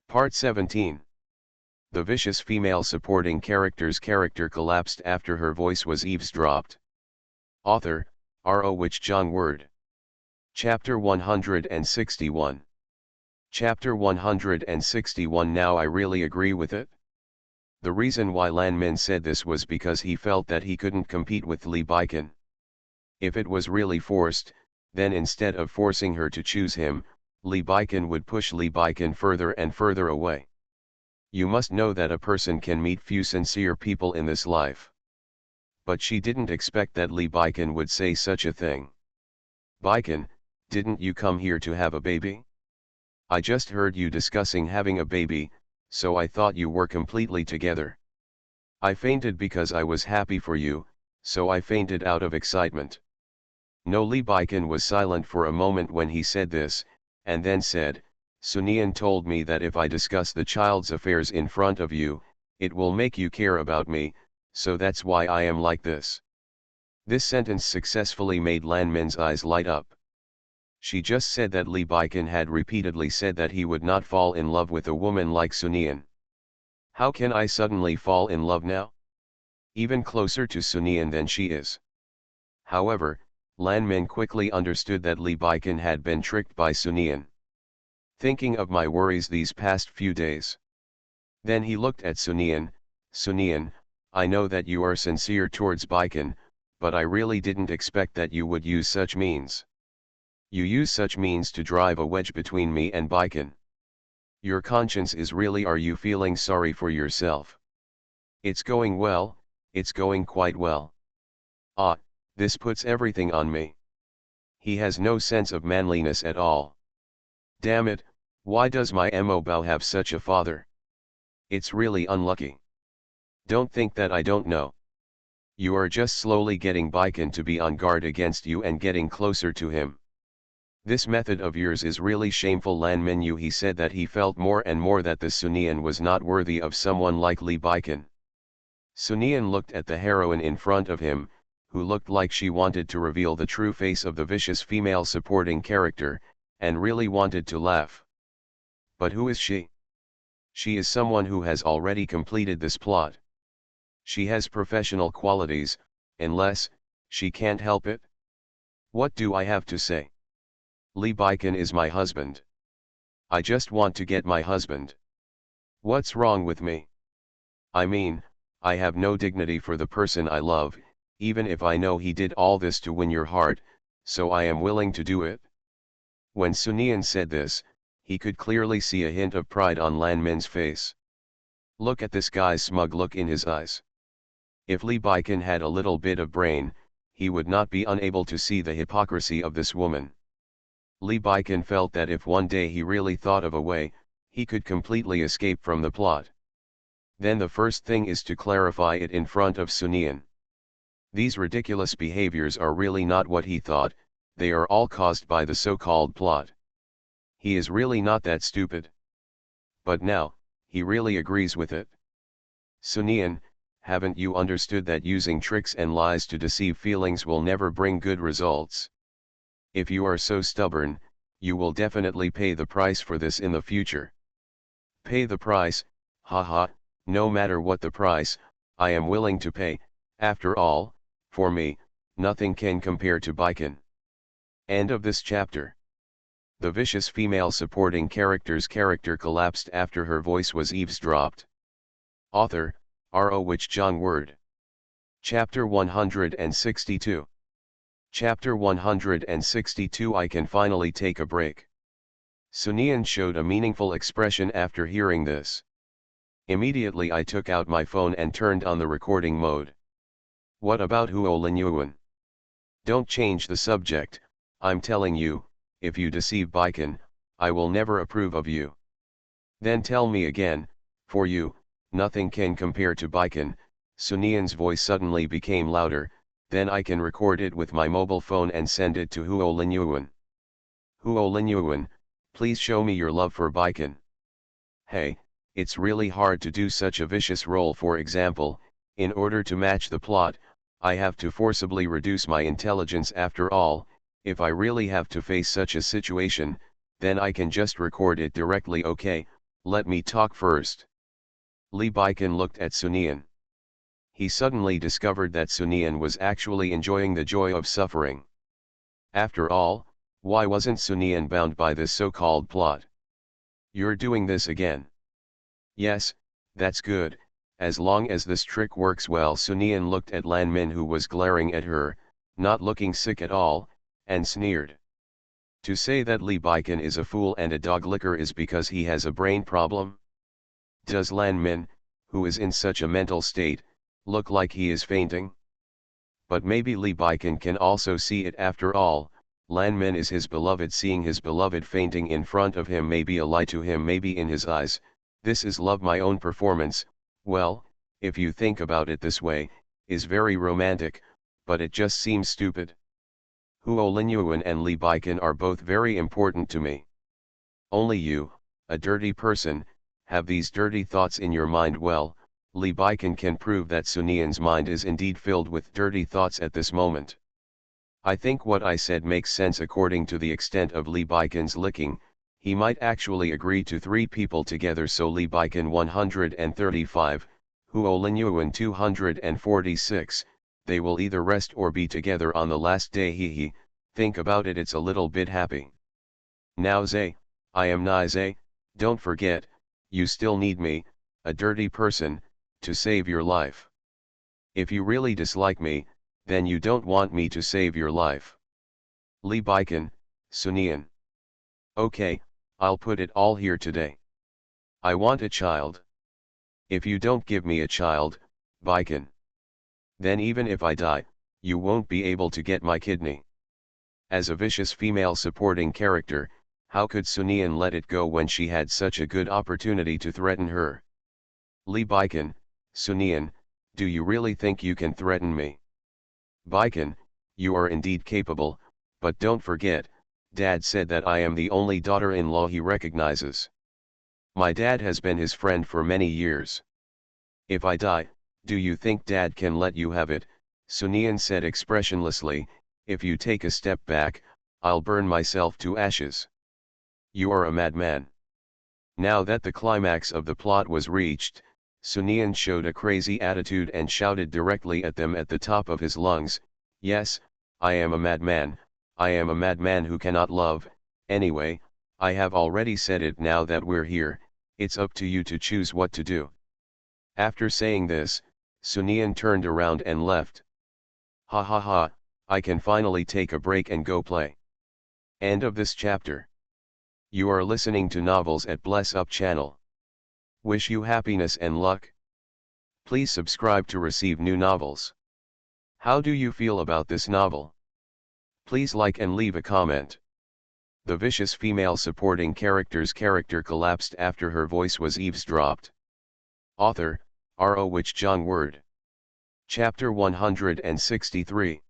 Part 17. The vicious female supporting character's character collapsed after her voice was eavesdropped. Author, R.O. Wich Jong Word. Chapter 161. Chapter 161. Now I really agree with it. The reason why Lan Min said this was because he felt that he couldn't compete with Lee Baiken. If it was really forced, then instead of forcing her to choose him, Lee Baiken would push Lee Baiken further and further away. You must know that a person can meet few sincere people in this life. But she didn't expect that Lee Baiken would say such a thing. Baiken, didn't you come here to have a baby? I just heard you discussing having a baby, so I thought you were completely together. I fainted because I was happy for you, so I fainted out of excitement. No, Lee Baiken was silent for a moment when he said this, and then said, Sunian told me that if I discuss the child's affairs in front of you, it will make you care about me, so that's why I am like this. This sentence successfully made Lan Min's eyes light up. She just said that Lee Baiken had repeatedly said that he would not fall in love with a woman like Sunian. How can I suddenly fall in love now? Even closer to Sunian than she is. However, Lan Min quickly understood that Lee Baiken had been tricked by Sunian. Thinking of my worries these past few days. Then he looked at Sunian. Sunian, I know that you are sincere towards Baiken, but I really didn't expect that you would use such means. You use such means to drive a wedge between me and Baiken. Your conscience is really, are you feeling sorry for yourself? It's going well, it's going quite well. Ah, this puts everything on me. He has no sense of manliness at all. Damn it, why does my Mo Bao have such a father? It's really unlucky. Don't think that I don't know. You are just slowly getting Baiken to be on guard against you and getting closer to him. This method of yours is really shameful. Lan Min Yu. He said that he felt more and more that this Sunian was not worthy of someone like Lee Baiken. Sunian looked at the heroine in front of him, who looked like she wanted to reveal the true face of the vicious female supporting character, and really wanted to laugh. But who is she? She is someone who has already completed this plot. She has professional qualities, unless, she can't help it. What do I have to say? Lee Baiken is my husband. I just want to get my husband. What's wrong with me? I mean, I have no dignity for the person I love, even if I know he did all this to win your heart, so I am willing to do it. When Sunian said this, he could clearly see a hint of pride on Lan Min's face. Look at this guy's smug look in his eyes. If Lee Baiken had a little bit of brain, he would not be unable to see the hypocrisy of this woman. Lee Baiken felt that if one day he really thought of a way, he could completely escape from the plot. Then the first thing is to clarify it in front of Sunian. These ridiculous behaviors are really not what he thought, they are all caused by the so-called plot. He is really not that stupid. But now, he really agrees with it. Sunian, haven't you understood that using tricks and lies to deceive feelings will never bring good results? If you are so stubborn, you will definitely pay the price for this in the future. Pay the price, haha, no matter what the price, I am willing to pay. After all, for me, nothing can compare to Baiken. End of this chapter. The vicious female supporting character's character collapsed after her voice was eavesdropped. Author, R.O. Wich Jong Word. Chapter 162. Chapter 162. I can finally take a break. Sunian showed a meaningful expression after hearing this. Immediately I took out my phone and turned on the recording mode. What about Huo Linyuan? Don't change the subject, I'm telling you, if you deceive Baiken, I will never approve of you. Then tell me again, for you, nothing can compare to Baiken. Sunian's voice suddenly became louder, then I can record it with my mobile phone and send it to Huo Linyuan. Huo Linyuan, please show me your love for Baiken. Hey, it's really hard to do such a vicious role. For example, in order to match the plot, I have to forcibly reduce my intelligence. After all, if I really have to face such a situation, then I can just record it directly. Okay, Let me talk first. Lee Baiken looked at Sunian. He suddenly discovered that Sunian was actually enjoying the joy of suffering. After all, why wasn't Sunian bound by this so-called plot? You're doing this again. Yes, that's good, as long as this trick works well. Sunian looked at Lan Min, who was glaring at her, not looking sick at all, and sneered. To say that Lee Baiken is a fool and a dog licker is because he has a brain problem? Does Lan Min, who is in such a mental state, look like he is fainting? But maybe Lee Baiken can also see it. After all, Lan Min is his beloved. Seeing his beloved fainting in front of him may be a lie to him, maybe in his eyes, this is love. My own performance, well, if you think about it this way, is very romantic, but it just seems stupid. Huo Linyuan and Lee Baiken are both very important to me. Only you, a dirty person, have these dirty thoughts in your mind. Well, Lee Baiken can prove that Sunian's mind is indeed filled with dirty thoughts at this moment. I think what I said makes sense. According to the extent of Lee Baiken's licking, he might actually agree to 3 people together. So Lee Baiken 135, Huo Linyuan 246, they will either rest or be together on the last day. He, think about it, it's a little bit happy. Now Zay, I am Nai Zay, don't forget, you still need me, a dirty person, to save your life. If you really dislike me, then you don't want me to save your life. Lee Baiken, Sunian. Okay, I'll put it all here today. I want a child. If you don't give me a child, Baiken, then even if I die, you won't be able to get my kidney. As a vicious female supporting character, how could Sunian let it go when she had such a good opportunity to threaten her? Lee Baiken, Sunian, do you really think you can threaten me? Baiken, you are indeed capable, but don't forget, Dad said that I am the only daughter-in-law he recognizes. My dad has been his friend for many years. If I die, do you think Dad can let you have it? Sunian said expressionlessly, if you take a step back, I'll burn myself to ashes. You are a madman. Now that the climax of the plot was reached, Sunian showed a crazy attitude and shouted directly at them at the top of his lungs, yes, I am a madman, I am a madman who cannot love. Anyway, I have already said it. Now that we're here, it's up to you to choose what to do. After saying this, Sunian turned around and left. Ha ha ha, I can finally take a break and go play. End of this chapter. You are listening to Novels at Bless Up channel. Wish you happiness and luck. Please subscribe to receive new novels. How do you feel about this novel? Please like and leave a comment. The vicious female supporting character's character collapsed after her voice was eavesdropped. Author, R.O. Wich Jong Word. Chapter 163.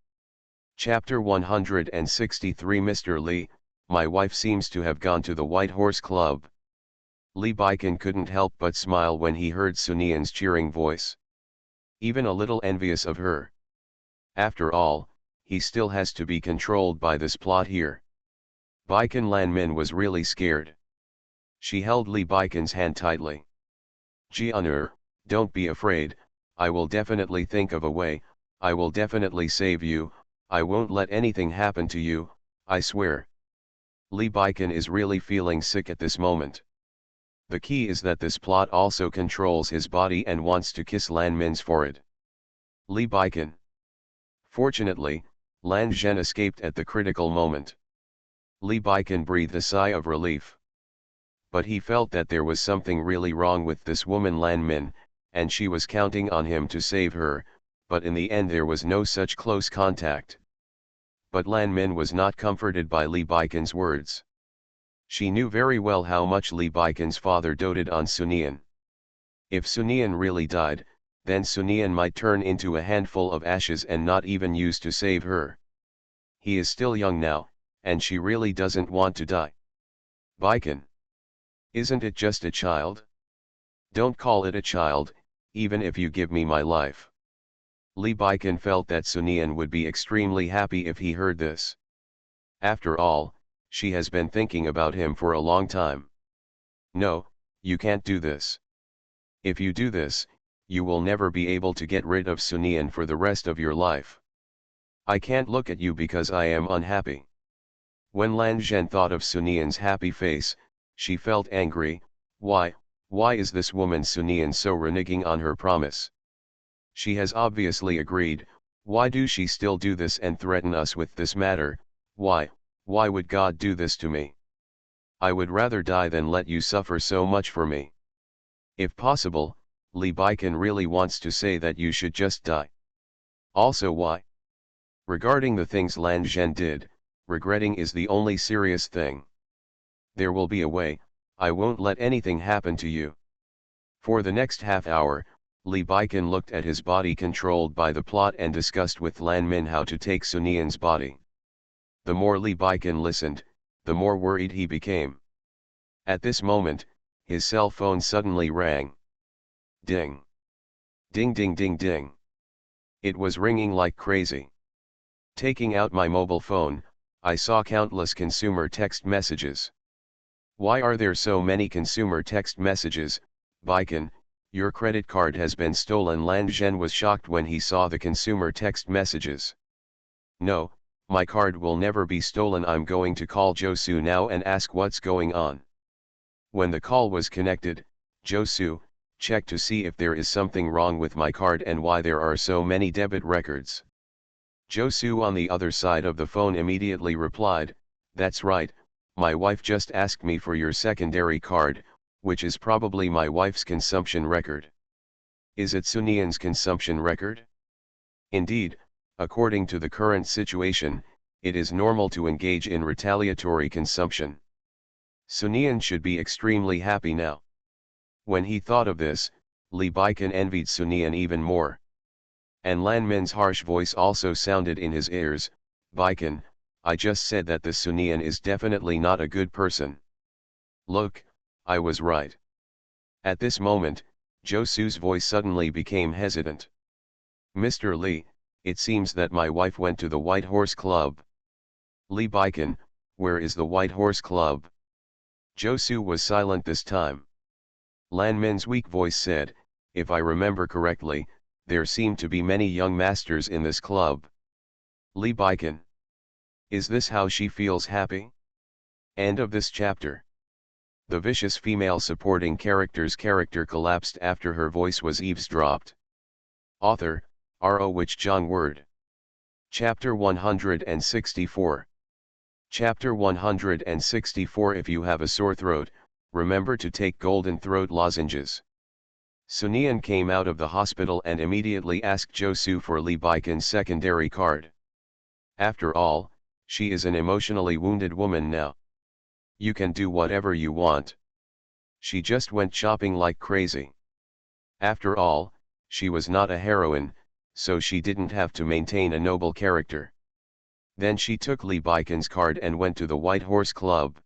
Chapter 163. Mr. Lee, my wife seems to have gone to the White Horse Club. Lee Baiken couldn't help but smile when he heard Sunian's cheering voice. Even a little envious of her. After all, he still has to be controlled by this plot here. Baiken Lan Min was really scared. She held Lee Baiken's hand tightly. Jianur, don't be afraid, I will definitely think of a way, I will definitely save you, I won't let anything happen to you, I swear. Lee Baiken is really feeling sick at this moment. The key is that this plot also controls his body and wants to kiss Lan Min's forehead. Lee Baiken. Fortunately, Lan Zhen escaped at the critical moment. Lee Baiken breathed a sigh of relief. But he felt that there was something really wrong with this woman Lan Min, and she was counting on him to save her, but in the end there was no such close contact. But Lan Min was not comforted by Lee Baiken's words. She knew very well how much Lee Baiken's father doted on Sunian. If Sunian really died, then Sunian might turn into a handful of ashes and not even use to save her. He is still young now, and she really doesn't want to die. Baiken. Isn't it just a child? Don't call it a child, even if you give me my life. Lee Baiken felt that Sunian would be extremely happy if he heard this. After all, she has been thinking about him for a long time. No, you can't do this. If you do this, you will never be able to get rid of Sunian for the rest of your life. I can't look at you because I am unhappy. When Lan Zhen thought of Sunian's happy face, she felt angry. Why is this woman Sunian so reneging on her promise? She has obviously agreed. Why do she still do this and threaten us with this matter? Why would God do this to me? I would rather die than let you suffer so much for me. If possible, Li Baikan really wants to say that you should just die. Also why? Regarding the things Lan Zhen did, regretting is the only serious thing. There will be a way, I won't let anything happen to you. For the next half hour, Li Baikan looked at his body controlled by the plot and discussed with Lan Min how to take Sunian's body. The more Li Baikan listened, the more worried he became. At this moment, his cell phone suddenly rang. Ding. Ding ding ding ding. It was ringing like crazy. Taking out my mobile phone, I saw countless consumer text messages. Why are there so many consumer text messages? Baikan, your credit card has been stolen. Lan Zhen was shocked when he saw the consumer text messages. No, my card will never be stolen. I'm going to call Josu now and ask what's going on. When the call was connected, Josu, check to see if there is something wrong with my card and why there are so many debit records. Josu on the other side of the phone immediately replied, that's right, my wife just asked me for your secondary card, which is probably my wife's consumption record. Is it Sunian's consumption record? Indeed, according to the current situation, it is normal to engage in retaliatory consumption. Sunian should be extremely happy now. When he thought of this, Li Baikan envied Sunian even more. And Lan Min's harsh voice also sounded in his ears, Baikan, I just said that the Sunian is definitely not a good person. Look, I was right. At this moment, Josu's voice suddenly became hesitant. Mr. Li, it seems that my wife went to the White Horse Club. Li Baikan, where is the White Horse Club? Josu was silent this time. Lan Min's weak voice said, if I remember correctly, there seem to be many young masters in this club. Li Baikan. Is this how she feels happy? End of this chapter. The vicious female supporting character's character collapsed after her voice was eavesdropped. Author, R.O. Wich John Word. Chapter 164. Chapter 164. If you have a sore throat, remember to take golden throat lozenges. Sunian came out of the hospital and immediately asked Josu for Li Baikan's secondary card. After all, she is an emotionally wounded woman now. You can do whatever you want. She just went shopping like crazy. After all, she was not a heroine, so she didn't have to maintain a noble character. Then she took Li Baikan's card and went to the White Horse Club.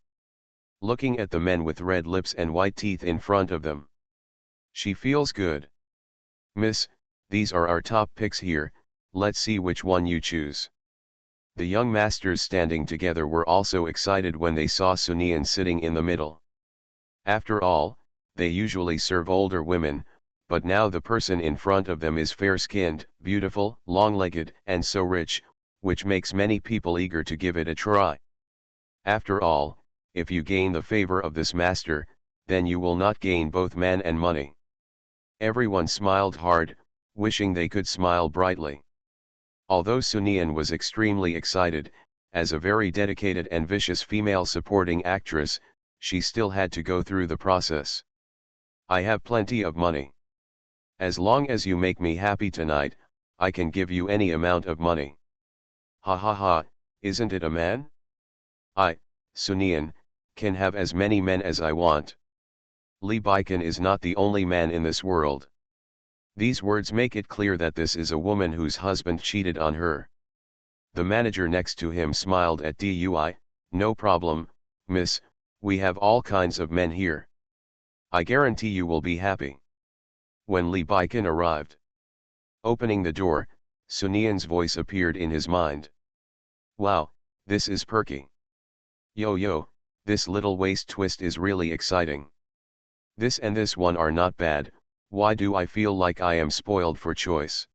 Looking at the men with red lips and white teeth in front of them, she feels good. Miss, these are our top picks here, let's see which one you choose. The young masters standing together were also excited when they saw Sunian sitting in the middle. After all, they usually serve older women, but now the person in front of them is fair-skinned, beautiful, long-legged, and so rich, which makes many people eager to give it a try. After all, if you gain the favor of this master, then you will not gain both man and money. Everyone smiled hard, wishing they could smile brightly. Although Sunian was extremely excited, as a very dedicated and vicious female supporting actress, she still had to go through the process. I have plenty of money. As long as you make me happy tonight, I can give you any amount of money. Ha ha ha, isn't it a man? I, Sunian, can have as many men as I want. Li Baikan is not the only man in this world. These words make it clear that this is a woman whose husband cheated on her. The manager next to him smiled at Dui, no problem, miss, we have all kinds of men here. I guarantee you will be happy. When Li Baikan arrived, opening the door, Sunian's voice appeared in his mind. Wow, this is perky. Yo, this little waist twist is really exciting. This and this one are not bad, why do I feel like I am spoiled for choice?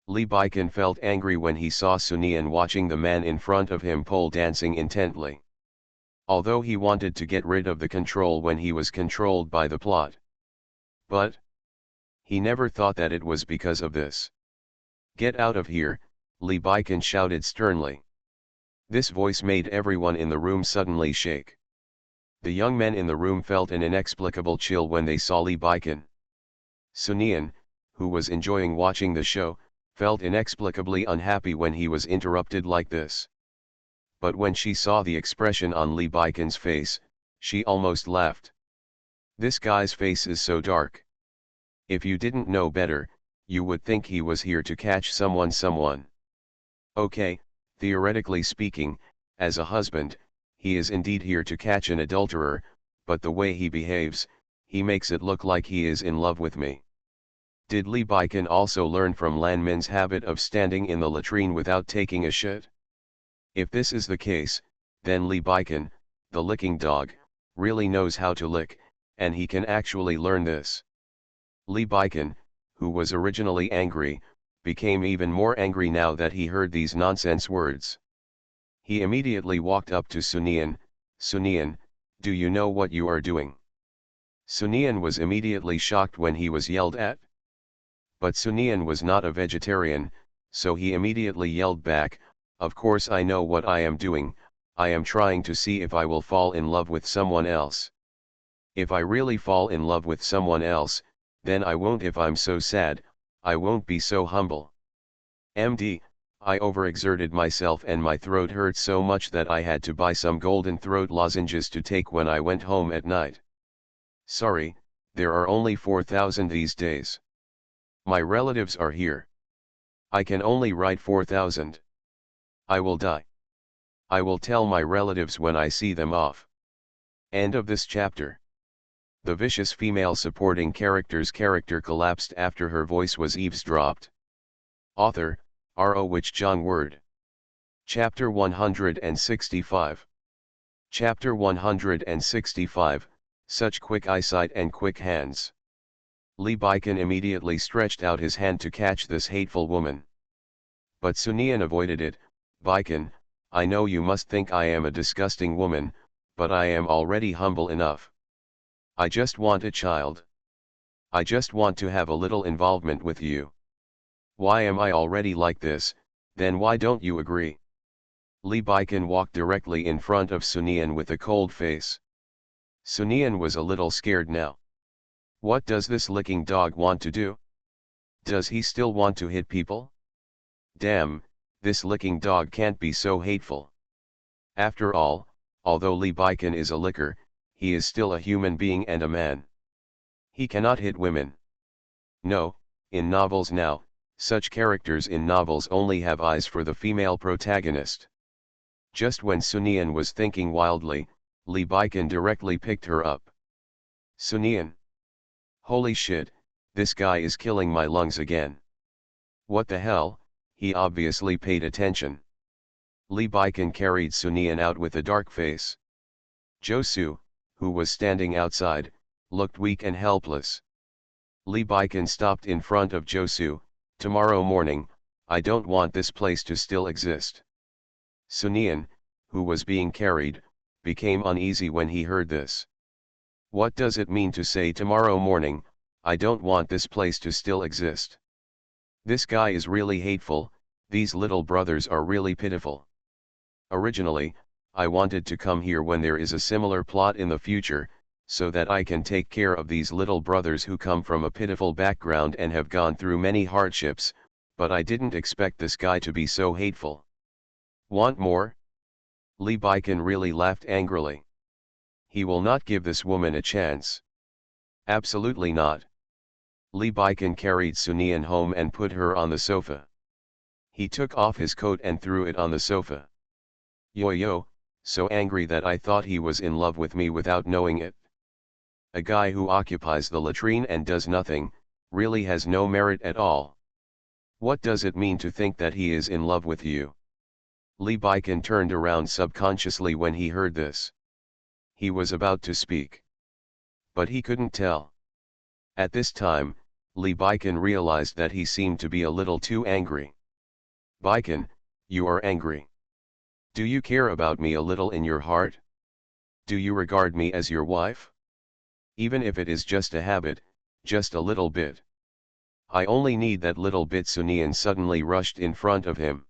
Lee Baikin felt angry when he saw Sunian watching the man in front of him pole dancing intently. Although he wanted to get rid of the control when he was controlled by the plot. But he never thought that it was because of this. Get out of here, Lee Baikin shouted sternly. This voice made everyone in the room suddenly shake. The young men in the room felt an inexplicable chill when they saw Lee Baikin. Sunian, who was enjoying watching the show, felt inexplicably unhappy when he was interrupted like this. But when she saw the expression on Lee Baikin's face, she almost laughed. This guy's face is so dark. If you didn't know better, you would think he was here to catch someone. Okay, theoretically speaking, as a husband, he is indeed here to catch an adulterer, but the way he behaves, he makes it look like he is in love with me. Did Lee Baikin also learn from Lan Min's habit of standing in the latrine without taking a shit? If this is the case, then Lee Baikin, the licking dog, really knows how to lick, and he can actually learn this. Lee Baikin, who was originally angry, became even more angry now that he heard these nonsense words. He immediately walked up to Sunian. Sunian, do you know what you are doing? Sunian was immediately shocked when he was yelled at. But Sunian was not a vegetarian, so he immediately yelled back, of course I know what I am doing, I am trying to see if I will fall in love with someone else. If I really fall in love with someone else, then I won't. If I'm so sad, I won't be so humble. MD, I overexerted myself and my throat hurt so much that I had to buy some golden throat lozenges to take when I went home at night. Sorry, there are only 4,000 these days. My relatives are here. I can only write 4,000. I will die. I will tell my relatives when I see them off. End of this chapter. The vicious female supporting character's character collapsed after her voice was eavesdropped. Author, R.O. Wich Jong Word. Chapter 165. Chapter 165, Such quick eyesight and quick hands. Lee Baikin immediately stretched out his hand to catch this hateful woman. But Sunian avoided it. Baikin, I know you must think I am a disgusting woman, but I am already humble enough. I just want a child. I just want to have a little involvement with you. Why am I already like this, then why don't you agree? Lee Baikin walked directly in front of Sunian with a cold face. Sunian was a little scared now. What does this licking dog want to do? Does he still want to hit people? Damn, this licking dog can't be so hateful. After all, although Lee Baikin is a licker, he is still a human being and a man. He cannot hit women. No, in novels now, such characters in novels only have eyes for the female protagonist. Just when Sunian was thinking wildly, Lee Baikin directly picked her up. Sunian. Holy shit, this guy is killing my lungs again. What the hell, he obviously paid attention. Lee Baikin carried Sunian out with a dark face. Josu, who was standing outside, looked weak and helpless. Lee Baikin stopped in front of Josu. Tomorrow morning, I don't want this place to still exist. Sunian, who was being carried, became uneasy when he heard this. What does it mean to say tomorrow morning, I don't want this place to still exist? This guy is really hateful, these little brothers are really pitiful. Originally, I wanted to come here when there is a similar plot in the future, so that I can take care of these little brothers who come from a pitiful background and have gone through many hardships, but I didn't expect this guy to be so hateful. Want more? Lee Baikin really laughed angrily. He will not give this woman a chance. Absolutely not. Lee Baikin carried Sunian home and put her on the sofa. He took off his coat and threw it on the sofa. Yo, so angry that I thought he was in love with me without knowing it. A guy who occupies the latrine and does nothing, really has no merit at all. What does it mean to think that he is in love with you? Lee Baikin turned around subconsciously when he heard this. He was about to speak. but he couldn't tell. At this time, Lee Baiken realized that he seemed to be a little too angry. Baiken, you are angry. Do you care about me a little in your heart? Do you regard me as your wife? Even if it is just a habit, just a little bit. I only need that little bit. Sunian suddenly rushed in front of him.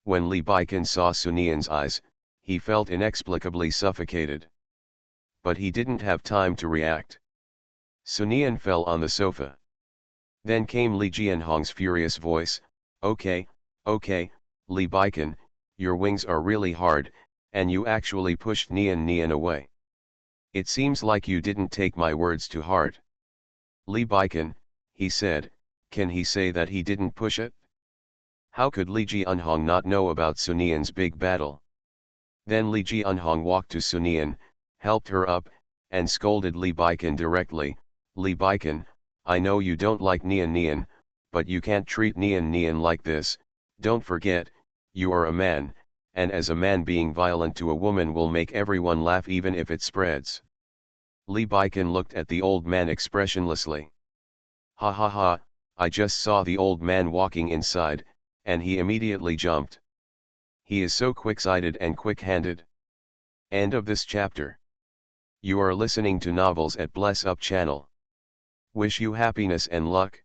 When Lee Baiken saw Sunian's eyes, he felt inexplicably suffocated. But he didn't have time to react. Sunian fell on the sofa. Then came Li Jianhong's furious voice, okay, Lee Baiken, your wings are really hard, and you actually pushed Nian away. It seems like you didn't take my words to heart. Lee Baiken, he said, can he say that he didn't push it? How could Li Jianhong not know about Sunian's big battle? Then Li Jianhong walked to Sunian, helped her up, and scolded Lee Baiken directly. Lee Baiken, I know you don't like Nian, but you can't treat Nian like this. Don't forget, you are a man, and as a man being violent to a woman will make everyone laugh even if it spreads. Lee Baiken looked at the old man expressionlessly. Ha ha ha, I just saw the old man walking inside, and he immediately jumped. He is so quick-sighted and quick-handed. End of this chapter. You are listening to Novels at Bless Up channel. Wish you happiness and luck.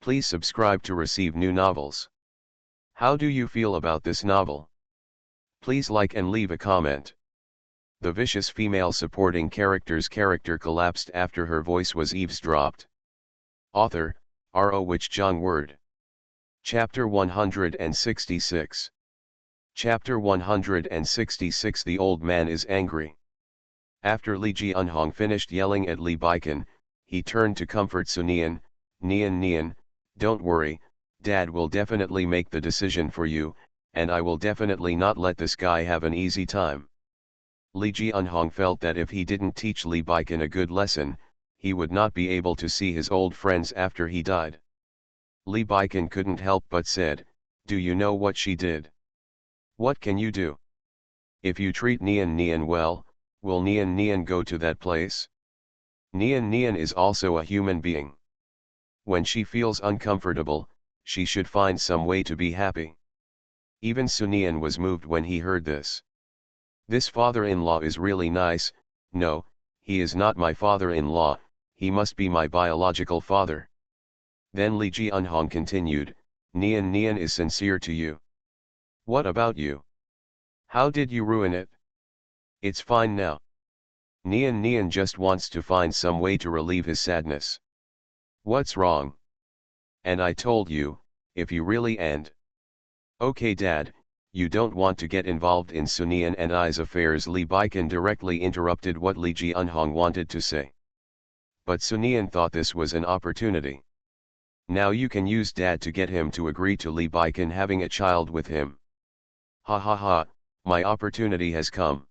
Please subscribe to receive new novels. How do you feel about this novel? Please like and leave a comment. The vicious female supporting character's character collapsed after her voice was eavesdropped. Author, R.O. Wich Jong Word. Chapter 166. Chapter 166. The old man is angry. After Li Jianhong finished yelling at Lee Baiken, he turned to comfort Sunian. Nian, don't worry, Dad will definitely make the decision for you, and I will definitely not let this guy have an easy time. Li Jianhong felt that if he didn't teach Lee Baiken a good lesson, he would not be able to see his old friends after he died. Lee Baiken couldn't help but said, do you know what she did? What can you do? If you treat Nian well, will Nian go to that place? Nian is also a human being. When she feels uncomfortable, she should find some way to be happy. Even Sunian was moved when he heard this. This father-in-law is really nice. No, he is not my father-in-law, he must be my biological father. Then Li Jianhong continued, Nian is sincere to you. What about you? How did you ruin it? It's fine now. Nian just wants to find some way to relieve his sadness. What's wrong? And I told you, if you really and. Okay Dad, you don't want to get involved in Sunian and I's affairs. Lee Baiken directly interrupted what Li Jianhong wanted to say. But Sunian thought this was an opportunity. Now you can use Dad to get him to agree to Lee Baiken having a child with him. Ha ha ha, my opportunity has come.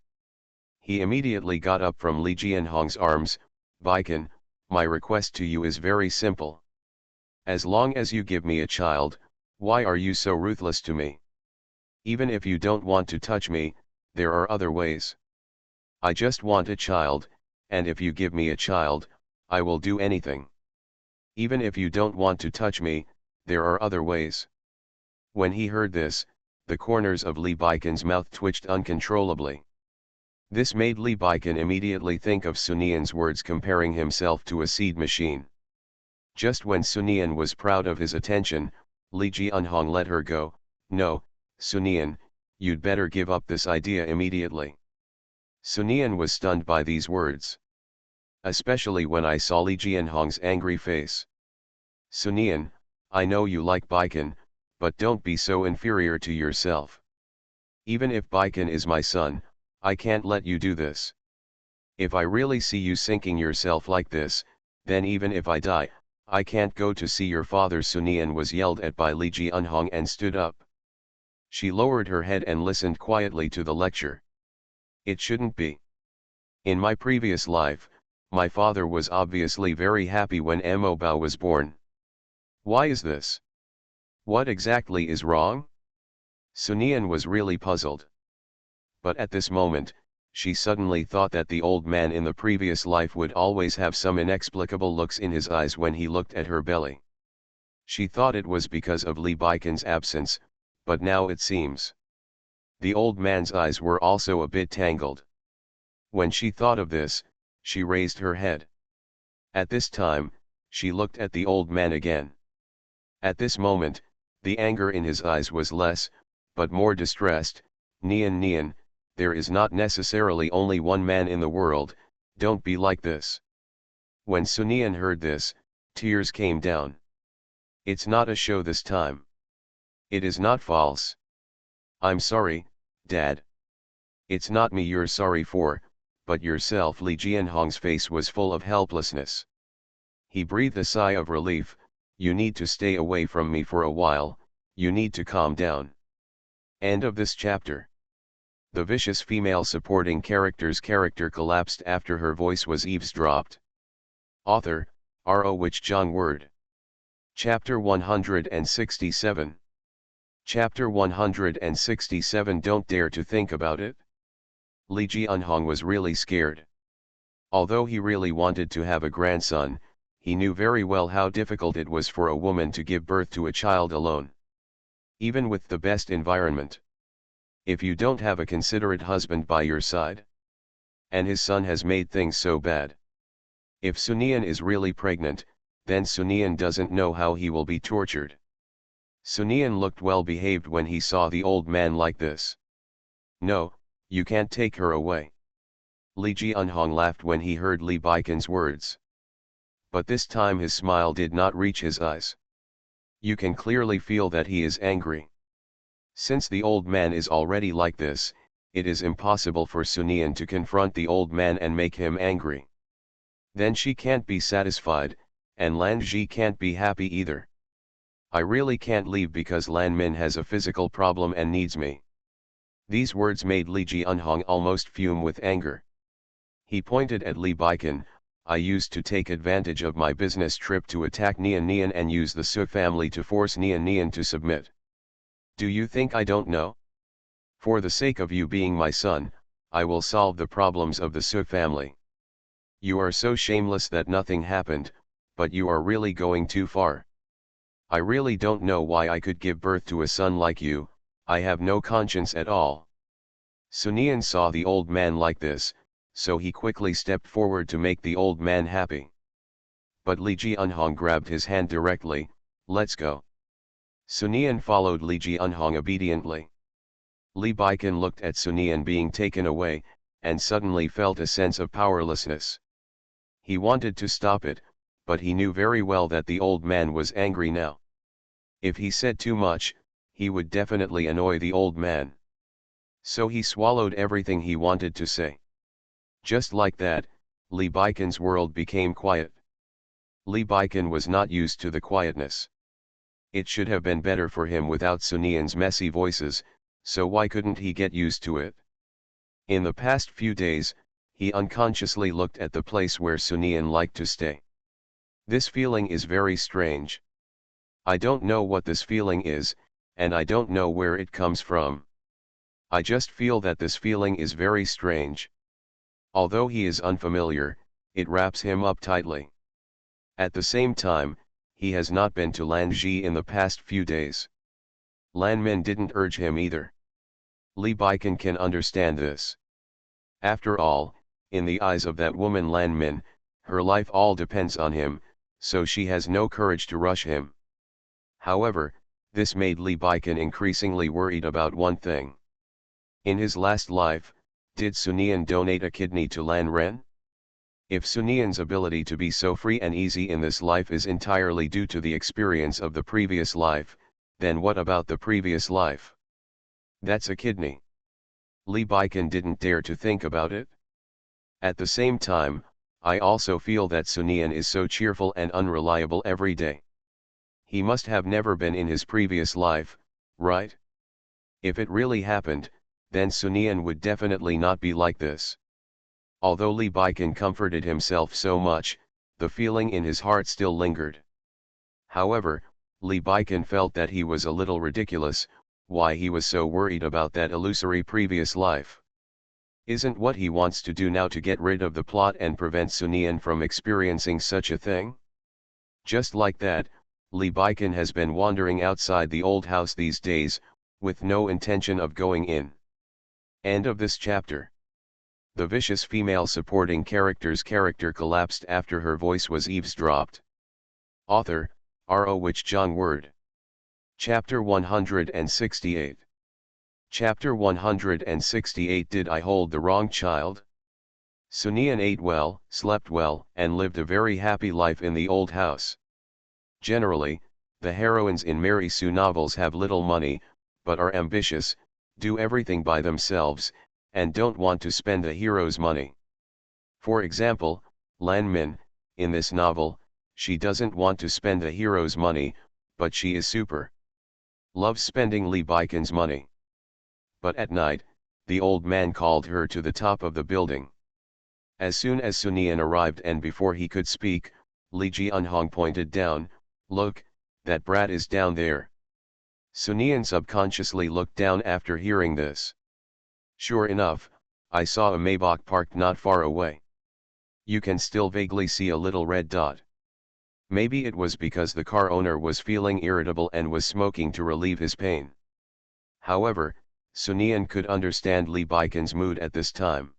He immediately got up from Li Jianhong's arms. Baiken, my request to you is very simple. As long as you give me a child, why are you so ruthless to me? Even if you don't want to touch me, there are other ways. I just want a child, and if you give me a child, I will do anything. Even if you don't want to touch me, there are other ways. When he heard this, the corners of Lee Baiken's mouth twitched uncontrollably. This made Lee Baiken immediately think of Sunian's words comparing himself to a seed machine. Just when Sunian was proud of his attention, Li Jianhong let her go. No, Sunian, you'd better give up this idea immediately. Sunian was stunned by these words. Especially when I saw Li Jianhong's angry face. Sunian, I know you like Baiken, but don't be so inferior to yourself. Even if Baiken is my son, I can't let you do this. If I really see you sinking yourself like this, then even if I die, I can't go to see your father. Sunian was yelled at by Li Jianhong and stood up. She lowered her head and listened quietly to the lecture. It shouldn't be. In my previous life, my father was obviously very happy when Mo Bao was born. Why is this? What exactly is wrong? Sunian was really puzzled. But at this moment, she suddenly thought that the old man in the previous life would always have some inexplicable looks in his eyes when he looked at her belly. She thought it was because of Lee Baikon's absence, but now it seems the old man's eyes were also a bit tangled. When she thought of this, she raised her head. At this time, she looked at the old man again. At this moment, the anger in his eyes was less, but more distressed. Nian Nian, there is not necessarily only one man in the world, don't be like this. When Sunian heard this, tears came down. It's not a show this time. It is not false. I'm sorry, Dad. It's not me you're sorry for, but yourself. Li Jianhong's face was full of helplessness. He breathed a sigh of relief. You need to stay away from me for a while, you need to calm down. End of this chapter. The vicious female supporting character's character collapsed after her voice was eavesdropped. Author, R.O. Wich Zhang Word. Chapter 167. Chapter 167. Don't dare to think about it. Li Jianhong was really scared. Although he really wanted to have a grandson, he knew very well how difficult it was for a woman to give birth to a child alone. Even with the best environment. If you don't have a considerate husband by your side. And his son has made things so bad. If Sunian is really pregnant, then Sunian doesn't know how he will be tortured. Sunian looked well behaved when he saw the old man like this. No, you can't take her away. Li Jianhong laughed when he heard Li Baikon's words. But this time his smile did not reach his eyes. You can clearly feel that he is angry. Since the old man is already like this, it is impossible for Sunian to confront the old man and make him angry. Then she can't be satisfied, and Lan Ji can't be happy either. I really can't leave because Lan Min has a physical problem and needs me. These words made Li Jianhong almost fume with anger. He pointed at Li Baikon. I used to take advantage of my business trip to attack Nian Nian and use the Su family to force Nian Nian to submit. Do you think I don't know? For the sake of you being my son, I will solve the problems of the Su family. You are so shameless that nothing happened, but you are really going too far. I really don't know why I could give birth to a son like you, I have no conscience at all. Sunian saw the old man like this, so he quickly stepped forward to make the old man happy. But Li Jianhong grabbed his hand directly. Let's go. Sunian followed Li Jianhong obediently. Li Baikon looked at Sunian being taken away, and suddenly felt a sense of powerlessness. He wanted to stop it, but he knew very well that the old man was angry now. If he said too much, he would definitely annoy the old man. So he swallowed everything he wanted to say. Just like that, Li Baikon's world became quiet. Li Baikon was not used to the quietness. It should have been better for him without Sunian's messy voices, so why couldn't he get used to it? In the past few days, he unconsciously looked at the place where Sunian liked to stay. This feeling is very strange. I don't know what this feeling is, and I don't know where it comes from. I just feel that this feeling is very strange. Although he is unfamiliar, it wraps him up tightly. At the same time, he has not been to Lanji in the past few days. Lan Min didn't urge him either. Li Baikon can understand this. After all, in the eyes of that woman Lan Min, her life all depends on him, so she has no courage to rush him. However, this made Li Baikon increasingly worried about one thing. In his last life, did Sunian donate a kidney to Lan Ren? If Sunian's ability to be so free and easy in this life is entirely due to the experience of the previous life, then what about the previous life? That's a kidney. Li Baikon didn't dare to think about it. At the same time, I also feel that Sunian is so cheerful and unreliable every day. He must have never been in his previous life, right? If it really happened, then Sunian would definitely not be like this. Although Li Baikon comforted himself so much, the feeling in his heart still lingered. However, Li Baikon felt that he was a little ridiculous, why he was so worried about that illusory previous life. Isn't what he wants to do now to get rid of the plot and prevent Sunian from experiencing such a thing? Just like that, Lee Baiken has been wandering outside the old house these days, with no intention of going in. End of this chapter. The vicious female supporting character's character collapsed after her voice was eavesdropped. Author, R.O. Wich Jong Word. Chapter 168. Chapter 168. Did I hold the wrong child? Sunian ate well, slept well, and lived a very happy life in the old house. Generally, the heroines in Mary Sue novels have little money, but are ambitious, do everything by themselves, and don't want to spend a hero's money. For example, Lan Min, in this novel, she doesn't want to spend a hero's money, but she is super. Loves spending Lee Baiken's money. But at night, the old man called her to the top of the building. As soon as Sunian arrived and before he could speak, Lee Ji-eunhong pointed down, "Look, that brat is down there." Sunian subconsciously looked down after hearing this. Sure enough, I saw a Maybach parked not far away. You can still vaguely see a little red dot. Maybe it was because the car owner was feeling irritable and was smoking to relieve his pain. However, Sunian could understand Lee Baiken's mood at this time.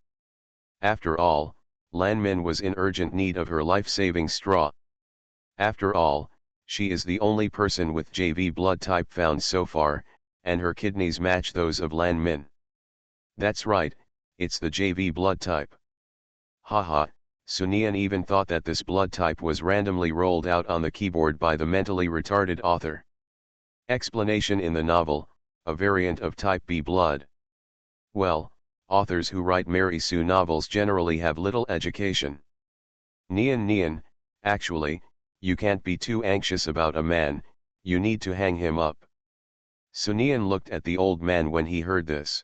After all, Lan Min was in urgent need of her life-saving straw. After all, she is the only person with JV blood type found so far, and her kidneys match those of Lan Min. That's right, it's the JV blood type. Haha, Sunian even thought that this blood type was randomly rolled out on the keyboard by the mentally retarded author. Explanation in the novel, a variant of type B blood. Well, authors who write Mary Sue novels generally have little education. Nian, actually, you can't be too anxious about a man, you need to hang him up. Sunian looked at the old man when he heard this.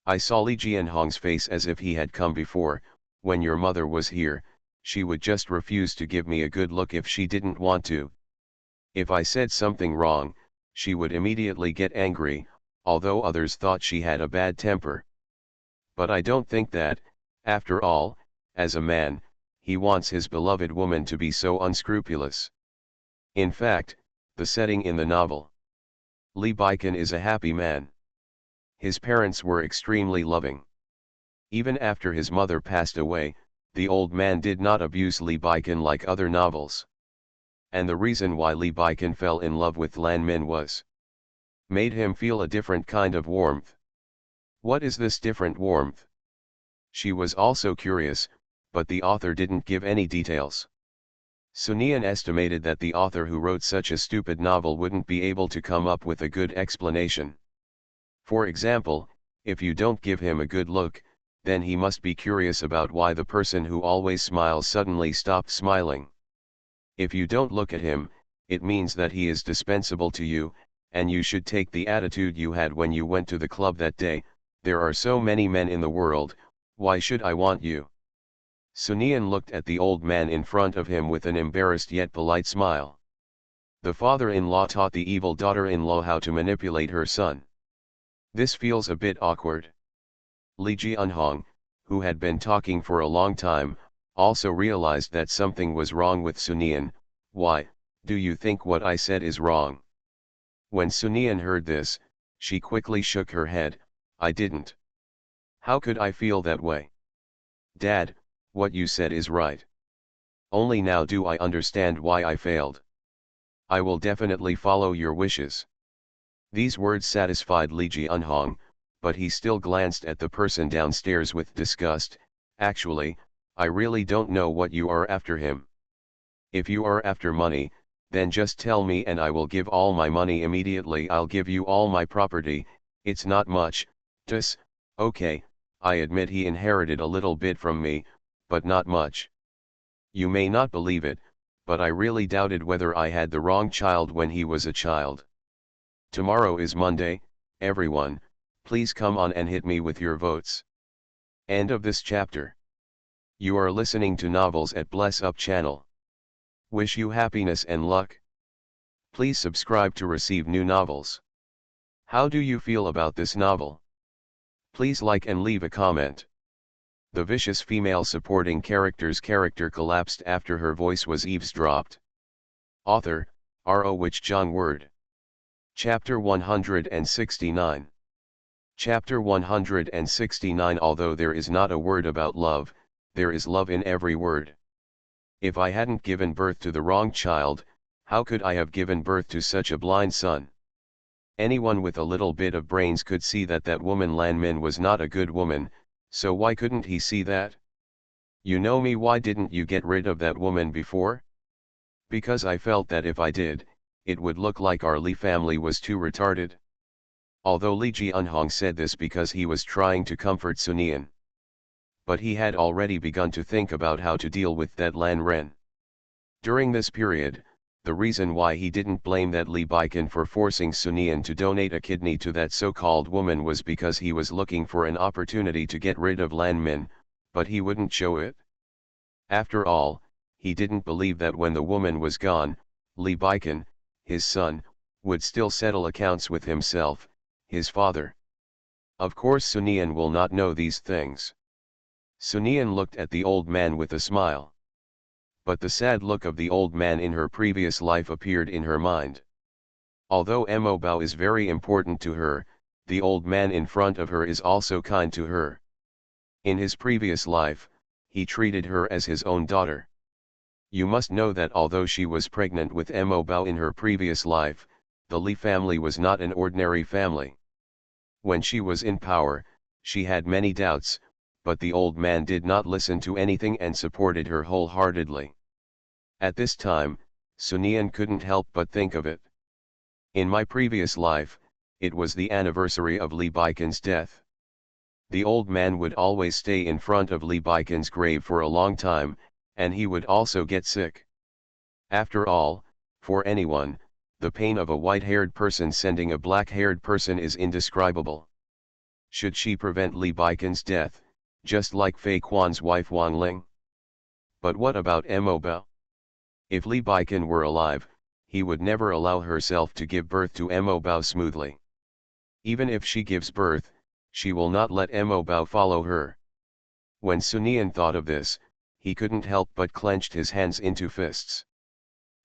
I saw Lee Ji-eunhong's face as if he had come before. When your mother was here, she would just refuse to give me a good look if she didn't want to. If I said something wrong, she would immediately get angry, although others thought she had a bad temper. But I don't think that, after all, as a man, he wants his beloved woman to be so unscrupulous. In fact, the setting in the novel. Lee Baiken is a happy man. His parents were extremely loving. Even after his mother passed away, the old man did not abuse Lee Baiken like other novels. And the reason why Lee Baiken fell in love with Lan Min was made him feel a different kind of warmth. What is this different warmth? She was also curious, but the author didn't give any details. Sunian estimated that the author who wrote such a stupid novel wouldn't be able to come up with a good explanation. For example, if you don't give him a good look, then he must be curious about why the person who always smiles suddenly stopped smiling. If you don't look at him, it means that he is dispensable to you, and you should take the attitude you had when you went to the club that day. There are so many men in the world, why should I want you? Sunian looked at the old man in front of him with an embarrassed yet polite smile. The father-in-law taught the evil daughter-in-law how to manipulate her son. This feels a bit awkward. Lee Ji-eunhong, who had been talking for a long time, also realized that something was wrong with Sunian. Why, do you think what I said is wrong? When Sunian heard this, she quickly shook her head. I didn't. How could I feel that way? Dad, what you said is right. Only now do I understand why I failed. I will definitely follow your wishes. These words satisfied Lee Ji-eunhong, but he still glanced at the person downstairs with disgust. Actually, I really don't know what you are after him. If you are after money, then just tell me and I will give all my money immediately. I'll give you all my property. It's not much, just, okay, I admit he inherited a little bit from me, but not much. You may not believe it, but I really doubted whether I had the wrong child when he was a child. Tomorrow is Monday, everyone, please come on and hit me with your votes. End of this chapter. You are listening to Novels at Bless Up channel. Wish you happiness and luck. Please subscribe to receive new novels. How do you feel about this novel? Please like and leave a comment. The vicious female supporting character's character collapsed after her voice was eavesdropped. Author, R.O. Which John Word. Chapter 169. Chapter 169. Although there is not a word about love, there is love in every word. If I hadn't given birth to the wrong child, how could I have given birth to such a blind son? Anyone with a little bit of brains could see that that woman Lan Min was not a good woman, so why couldn't he see that? You know me, why didn't you get rid of that woman before? Because I felt that if I did, it would look like our Li family was too retarded. Although Li Jianhong said this because he was trying to comfort Sunian. But he had already begun to think about how to deal with that Lan Ren. During this period, the reason why he didn't blame that Li Baikan for forcing Sunian to donate a kidney to that so-called woman was because he was looking for an opportunity to get rid of Lan Min, but he wouldn't show it. After all, he didn't believe that when the woman was gone, Li Baikan, his son, would still settle accounts with himself, his father. Of course Sunian will not know these things. Sunian looked at the old man with a smile. But the sad look of the old man in her previous life appeared in her mind. Although Mo Bao is very important to her, the old man in front of her is also kind to her. In his previous life, he treated her as his own daughter. You must know that although she was pregnant with Mo Bao in her previous life, the Li family was not an ordinary family. When she was in power, she had many doubts, but the old man did not listen to anything and supported her wholeheartedly. At this time, Sunian couldn't help but think of it. In my previous life, it was the anniversary of Li Baikan's death. The old man would always stay in front of Li Baikan's grave for a long time, and he would also get sick. After all, for anyone, the pain of a white-haired person sending a black-haired person is indescribable. Should she prevent Li Baikan's death, just like Fei Quan's wife Wang Ling? But what about Mo Bao? If Li Baikan were alive, he would never allow herself to give birth to Mo Bao smoothly. Even if she gives birth, she will not let Mo Bao follow her. When Sunian thought of this, he couldn't help but clenched his hands into fists.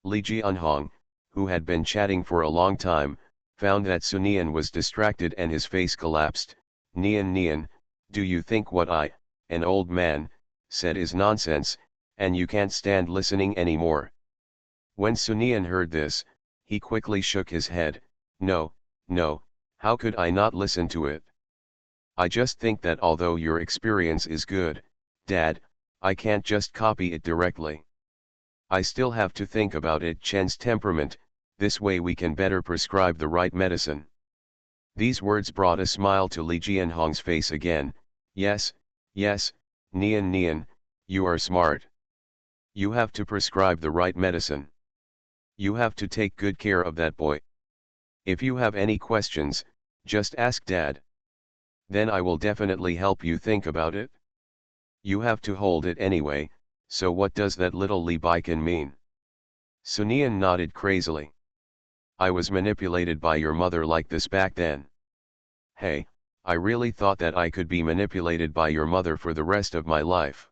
Li Jianhong, who had been chatting for a long time, found that Sunian was distracted and his face collapsed. Nian, do you think what I, an old man, said is nonsense, and you can't stand listening anymore? When Sunian heard this, he quickly shook his head. No, how could I not listen to it? I just think that although your experience is good, Dad, I can't just copy it directly. I still have to think about it Chen's temperament, this way we can better prescribe the right medicine. These words brought a smile to Li Jianhong's face again. Yes, Nian, you are smart. You have to prescribe the right medicine. You have to take good care of that boy. If you have any questions, just ask Dad. Then I will definitely help you think about it. You have to hold it anyway, so what does that little Li Baikan mean? Sunian nodded crazily. I was manipulated by your mother like this back then. Hey, I really thought that I could be manipulated by your mother for the rest of my life.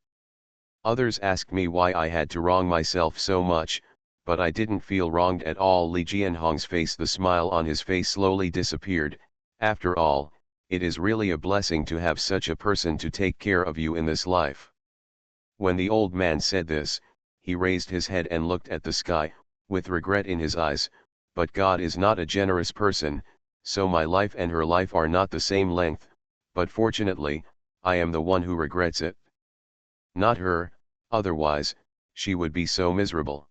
Others asked me why I had to wrong myself so much, but I didn't feel wronged at all. Li Jianhong's face, the smile on his face slowly disappeared. After all, it is really a blessing to have such a person to take care of you in this life. When the old man said this, he raised his head and looked at the sky, with regret in his eyes. But God is not a generous person, so my life and her life are not the same length, but fortunately, I am the one who regrets it. Not her, otherwise, she would be so miserable.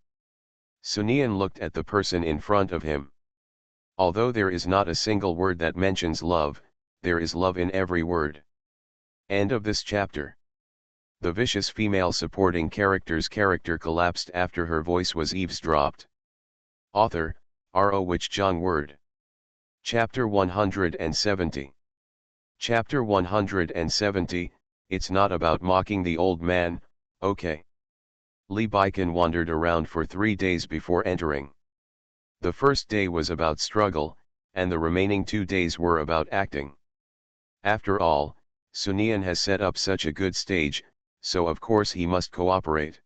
Sunian looked at the person in front of him. Although there is not a single word that mentions love, there is love in every word. End of this chapter. The vicious female supporting character's character collapsed after her voice was eavesdropped. Author, R.O. Which John Word. Chapter 170. Chapter 170, It's not about mocking the old man, okay. Li Baikan wandered around for 3 days before entering. The first day was about struggle, and the remaining 2 days were about acting. After all, Sunian has set up such a good stage, so of course he must cooperate.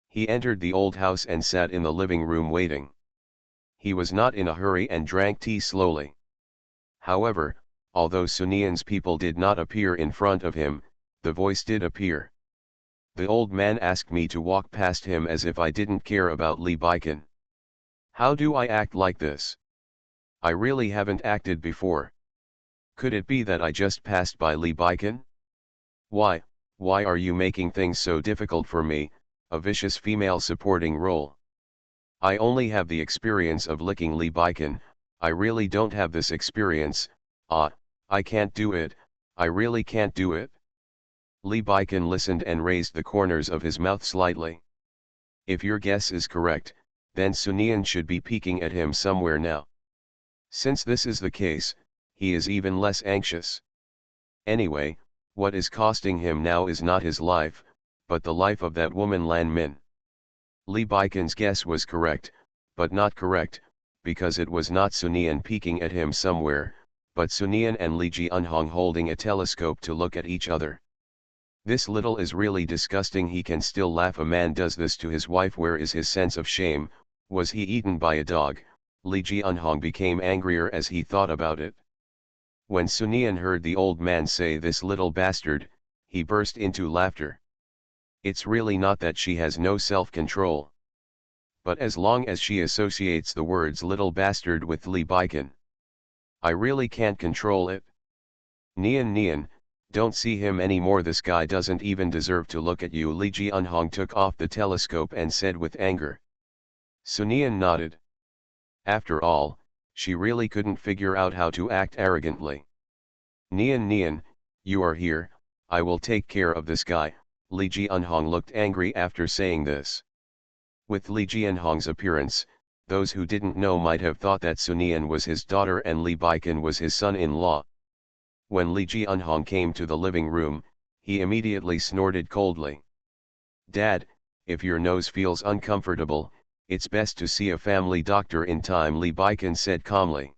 He entered the old house and sat in the living room waiting. He was not in a hurry and drank tea slowly. However, although Sunian's people did not appear in front of him, the voice did appear. The old man asked me to walk past him as if I didn't care about Lee Baiken. How do I act like this? I really haven't acted before. Could it be that I just passed by Lee Baiken? Why are you making things so difficult for me, a vicious female supporting role? I only have the experience of licking Lee Baiken, I really don't have this experience. I can't do it, I really can't do it. Lee Baiken listened and raised the corners of his mouth slightly. If your guess is correct, then Sunian should be peeking at him somewhere now. Since this is the case, he is even less anxious. Anyway, what is costing him now is not his life, but the life of that woman Lan Min. Lee Baiken's guess was correct, but not correct, because it was not Sunian peeking at him somewhere, but Sunian and Lee Ji-eunhong holding a telescope to look at each other. This little is really disgusting. He can still laugh. A man does this to his wife. Where is his sense of shame? Was he eaten by a dog? Lee Ji-eunhong became angrier as he thought about it. When Sunian heard the old man say "this little bastard," he burst into laughter. It's really not that she has no self-control. But as long as she associates the words little bastard with Lee Baiken, I really can't control it. Nian, don't see him anymore. This guy doesn't even deserve to look at you. Lee Ji-eunhong took off the telescope and said with anger. Sunian nodded. After all, she really couldn't figure out how to act arrogantly. Nian, you are here, I will take care of this guy. Lee Ji-eunhong looked angry after saying this. With Lee Ji-eunhong's appearance, those who didn't know might have thought that Sunian was his daughter and Lee Baiken was his son-in-law. When Lee Ji-eunhong came to the living room, he immediately snorted coldly. Dad, if your nose feels uncomfortable, it's best to see a family doctor in time, Lee Baiken said calmly.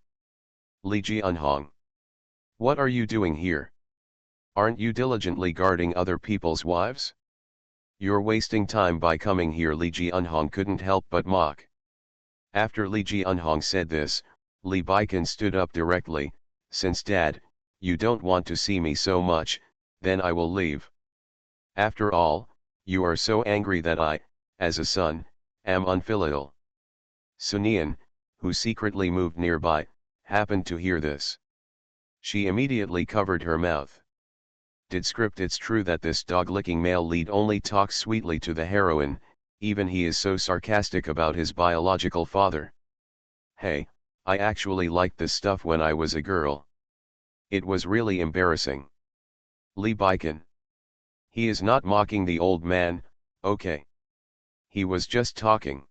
Lee Ji-eunhong. What are you doing here? Aren't you diligently guarding other people's wives? You're wasting time by coming here. Lee Ji-eunhong couldn't help but mock. After Lee Ji-eunhong said this, Lee Baiken stood up directly. Since Dad, you don't want to see me so much, then I will leave. After all, you are so angry that I, as a son, am unfilial. Sunian, who secretly moved nearby, happened to hear this. She immediately covered her mouth. Did script. It's true that this dog-licking male lead only talks sweetly to the heroine, even he is so sarcastic about his biological father. Hey, I actually liked this stuff when I was a girl. It was really embarrassing. Lee Baiken. He is not mocking the old man, okay. He was just talking.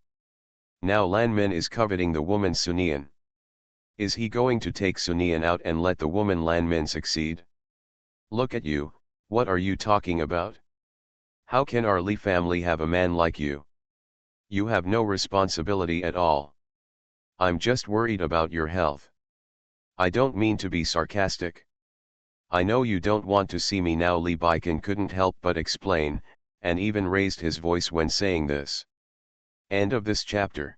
Now Lan Min is coveting the woman Sunian. Is he going to take Sunian out and let the woman Lan Min succeed? Look at you, what are you talking about? How can our Lee family have a man like you? You have no responsibility at all. I'm just worried about your health. I don't mean to be sarcastic. I know you don't want to see me now. Lee Baiken couldn't help but explain, and even raised his voice when saying this. End of this chapter.